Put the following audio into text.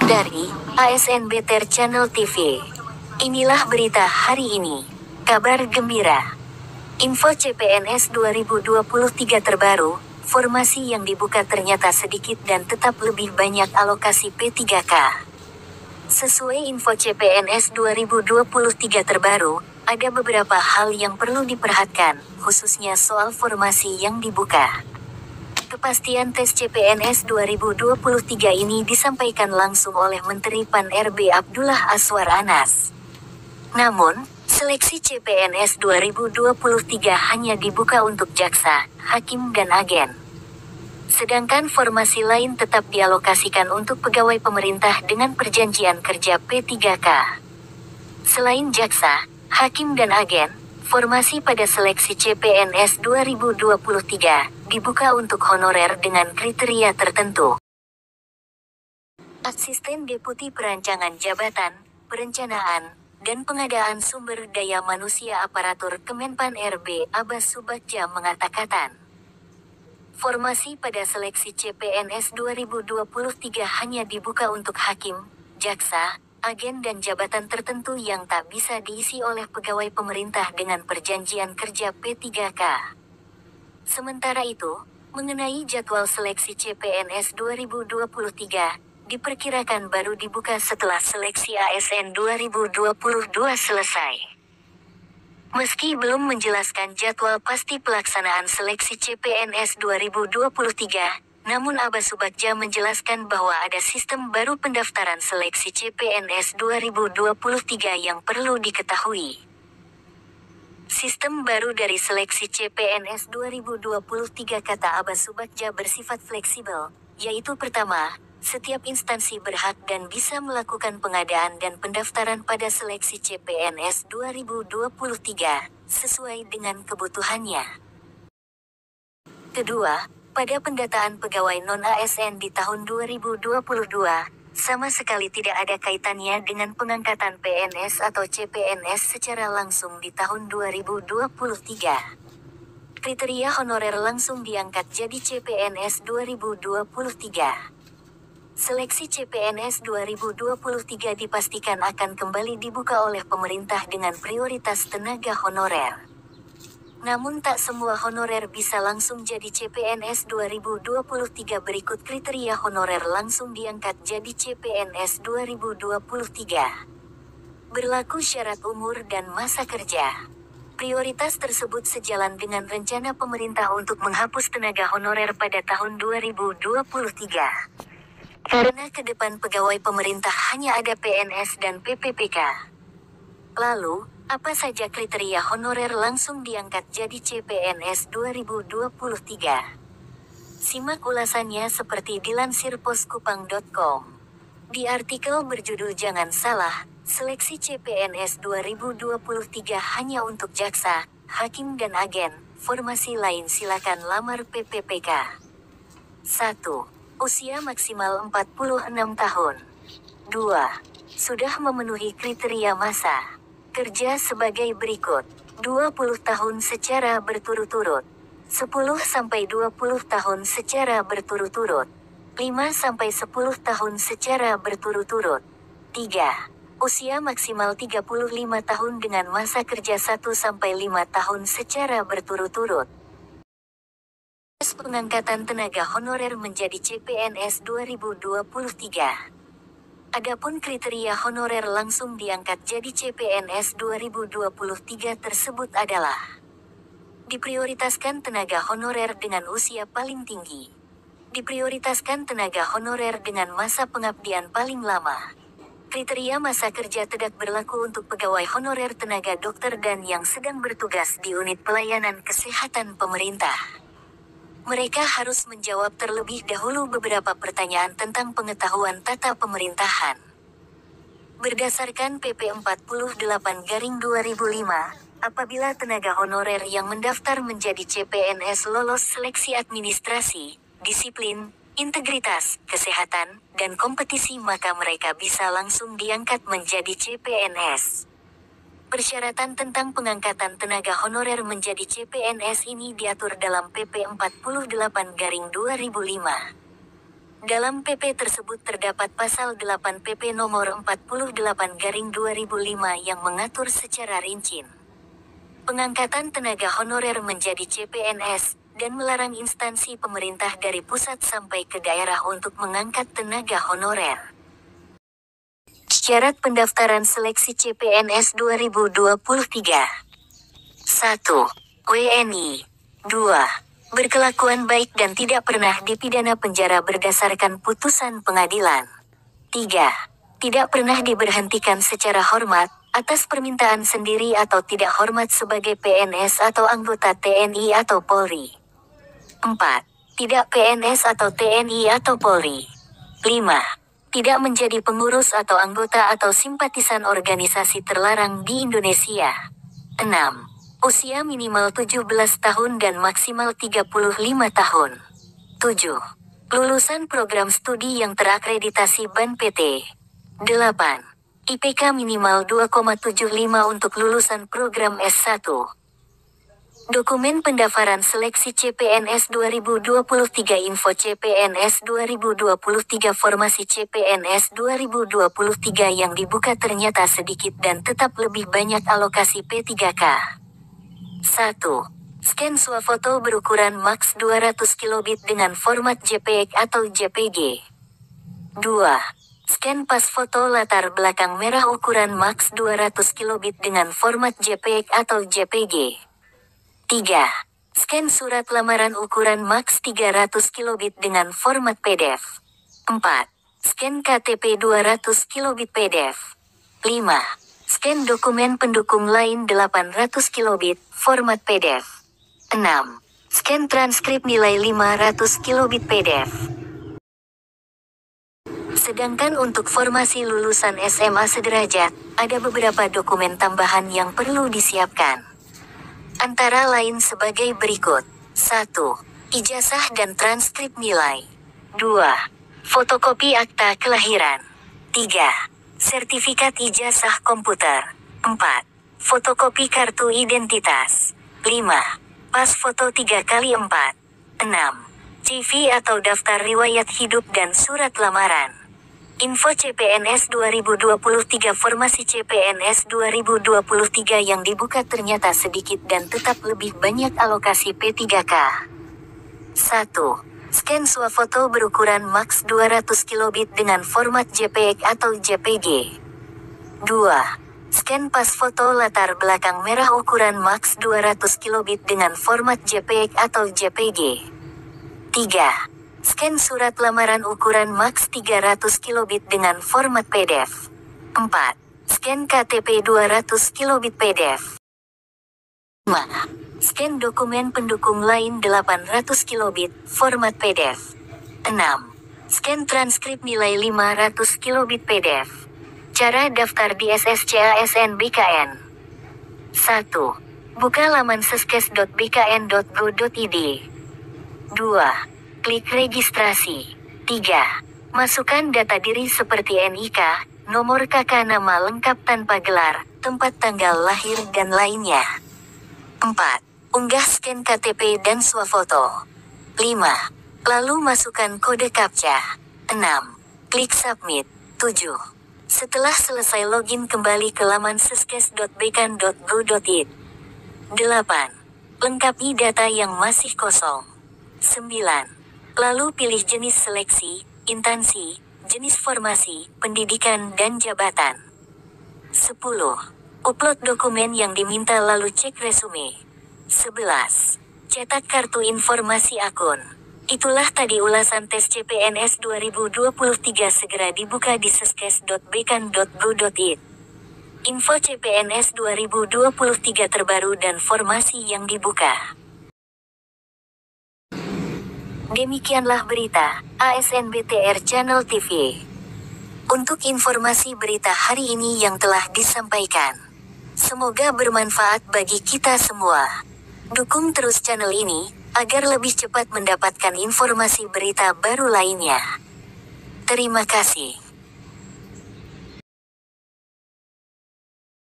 Dari ASN Beter Channel TV. Inilah berita hari ini. Kabar gembira. Info CPNS 2023 terbaru, formasi yang dibuka ternyata sedikit dan tetap lebih banyak alokasi P3K. Sesuai info CPNS 2023 terbaru, ada beberapa hal yang perlu diperhatikan, khususnya soal formasi yang dibuka. Kepastian tes CPNS 2023 ini disampaikan langsung oleh Menteri Pan-RB Abdullah Azwar Anas. Namun, seleksi CPNS 2023 hanya dibuka untuk jaksa, hakim dan agen. Sedangkan formasi lain tetap dialokasikan untuk pegawai pemerintah dengan perjanjian kerja P3K. Selain jaksa, hakim dan agen, formasi pada seleksi CPNS 2023 dibuka untuk honorer dengan kriteria tertentu. Asisten Deputi Perancangan Jabatan, Perencanaan, dan Pengadaan Sumber Daya Manusia Aparatur Kemenpan-RB Abbas Subagja mengatakan, formasi pada seleksi CPNS 2023 hanya dibuka untuk hakim, jaksa, agen dan jabatan tertentu yang tak bisa diisi oleh pegawai pemerintah dengan perjanjian kerja P3K. Sementara itu, mengenai jadwal seleksi CPNS 2023, diperkirakan baru dibuka setelah seleksi ASN 2022 selesai. Meski belum menjelaskan jadwal pasti pelaksanaan seleksi CPNS 2023, namun Abbas Subagja menjelaskan bahwa ada sistem baru pendaftaran seleksi CPNS 2023 yang perlu diketahui. Sistem baru dari seleksi CPNS 2023 kata Abbas Subagja bersifat fleksibel, yaitu pertama, setiap instansi berhak dan bisa melakukan pengadaan dan pendaftaran pada seleksi CPNS 2023, sesuai dengan kebutuhannya. Kedua, pada pendataan pegawai non-ASN di tahun 2022, sama sekali tidak ada kaitannya dengan pengangkatan PNS atau CPNS secara langsung di tahun 2023. Kriteria honorer langsung diangkat jadi CPNS 2023. Seleksi CPNS 2023 dipastikan akan kembali dibuka oleh pemerintah dengan prioritas tenaga honorer. Namun tak semua honorer bisa langsung jadi CPNS 2023. Berikut kriteria honorer langsung diangkat jadi CPNS 2023. Berlaku syarat umur dan masa kerja. Prioritas tersebut sejalan dengan rencana pemerintah untuk menghapus tenaga honorer pada tahun 2023. Karena ke depan pegawai pemerintah hanya ada PNS dan PPPK. Lalu, apa saja kriteria honorer langsung diangkat jadi CPNS 2023? Simak ulasannya seperti dilansir poskupang.com. Di artikel berjudul Jangan Salah, seleksi CPNS 2023 hanya untuk jaksa, hakim dan agen, formasi lain silakan lamar PPPK. 1. Usia maksimal 46 tahun. 2. Sudah memenuhi kriteria masa kerja sebagai berikut. 20 tahun secara berturut-turut. 10-20 tahun secara berturut-turut. 5-10 tahun secara berturut-turut. 3. Usia maksimal 35 tahun dengan masa kerja 1-5 tahun secara berturut-turut. Tes pengangkatan tenaga honorer menjadi CPNS 2023. Adapun kriteria honorer langsung diangkat jadi CPNS 2023 tersebut adalah: diprioritaskan tenaga honorer dengan usia paling tinggi. Diprioritaskan tenaga honorer dengan masa pengabdian paling lama. Kriteria masa kerja tidak berlaku untuk pegawai honorer tenaga dokter dan yang sedang bertugas di unit pelayanan kesehatan pemerintah. Mereka harus menjawab terlebih dahulu beberapa pertanyaan tentang pengetahuan tata pemerintahan. Berdasarkan PP 48/2005, apabila tenaga honorer yang mendaftar menjadi CPNS lolos seleksi administrasi, disiplin, integritas, kesehatan, dan kompetisi maka mereka bisa langsung diangkat menjadi CPNS. Persyaratan tentang pengangkatan tenaga honorer menjadi CPNS ini diatur dalam PP 48/2005. Dalam PP tersebut terdapat pasal 8 PP nomor 48/2005 yang mengatur secara rinci pengangkatan tenaga honorer menjadi CPNS, dan melarang instansi pemerintah dari pusat sampai ke daerah untuk mengangkat tenaga honorer. Syarat pendaftaran seleksi CPNS 2023. 1. WNI. 2. Berkelakuan baik dan tidak pernah dipidana penjara berdasarkan putusan pengadilan. 3. Tidak pernah diberhentikan secara hormat, atas permintaan sendiri atau tidak hormat sebagai PNS atau anggota TNI atau Polri. 4. Tidak PNS atau TNI atau Polri. 5. Tidak menjadi pengurus atau anggota atau simpatisan organisasi terlarang di Indonesia. 6. Usia minimal 17 tahun dan maksimal 35 tahun. 7. Lulusan program studi yang terakreditasi BAN PT. 8. IPK minimal 2,75 untuk lulusan program S1. Dokumen pendaftaran seleksi CPNS 2023. Info CPNS 2023. Formasi CPNS 2023 yang dibuka ternyata sedikit dan tetap lebih banyak alokasi P3K. 1. Scan swafoto berukuran maks 200 kilobit dengan format JPEG atau JPG. 2. Scan pas foto latar belakang merah ukuran maks 200 kilobit dengan format JPEG atau JPG. 3. Scan surat lamaran ukuran maks 300 kilobit dengan format PDF. 4. Scan KTP 200 kilobit PDF. 5. Scan dokumen pendukung lain 800 kilobit, format PDF. 6. Scan transkrip nilai 500 kilobit PDF. Sedangkan untuk formasi lulusan SMA sederajat, ada beberapa dokumen tambahan yang perlu disiapkan. Antara lain sebagai berikut. 1. Ijazah dan transkrip nilai. 2. Fotokopi akta kelahiran. 3. Sertifikat ijazah komputer. 4. Fotokopi kartu identitas. 5. Pas foto 3x4. 6. CV atau daftar riwayat hidup dan surat lamaran. Info CPNS 2023. Formasi CPNS 2023 yang dibuka ternyata sedikit dan tetap lebih banyak alokasi P3K. 1. Scan swafoto berukuran maks 200 kilobit dengan format JPEG atau JPG. 2. Scan pas foto latar belakang merah ukuran maks 200 kilobit dengan format JPEG atau JPG. 3. Scan surat lamaran ukuran maks 300 kilobit dengan format PDF. 4. Scan KTP 200 kilobit PDF. 5. Scan dokumen pendukung lain 800 kilobit, format PDF. 6. Scan transkrip nilai 500 kilobit PDF. Cara daftar di SSCA SNBKN. 1. Buka laman seskes.bkn.go.id. 2. Klik registrasi. 3. Masukkan data diri seperti NIK, nomor KK, nama lengkap tanpa gelar, tempat tanggal lahir dan lainnya. 4. Unggah scan KTP dan swafoto. 5. Lalu masukkan kode CAPTCHA. 6. Klik submit. 7. Setelah selesai login kembali ke laman seskes.bkn.go.id. 8. Lengkapi data yang masih kosong. 9. Lalu pilih jenis seleksi, instansi, jenis formasi, pendidikan dan jabatan. 10. Upload dokumen yang diminta lalu cek resume. 11. Cetak kartu informasi akun. Itulah tadi ulasan tes CPNS 2023. Segera dibuka di seskes.bkn.go.id. Info CPNS 2023 terbaru dan formasi yang dibuka. Demikianlah berita ASNBTR Channel TV. Untuk informasi berita hari ini yang telah disampaikan, semoga bermanfaat bagi kita semua. Dukung terus channel ini, agar lebih cepat mendapatkan informasi berita baru lainnya. Terima kasih.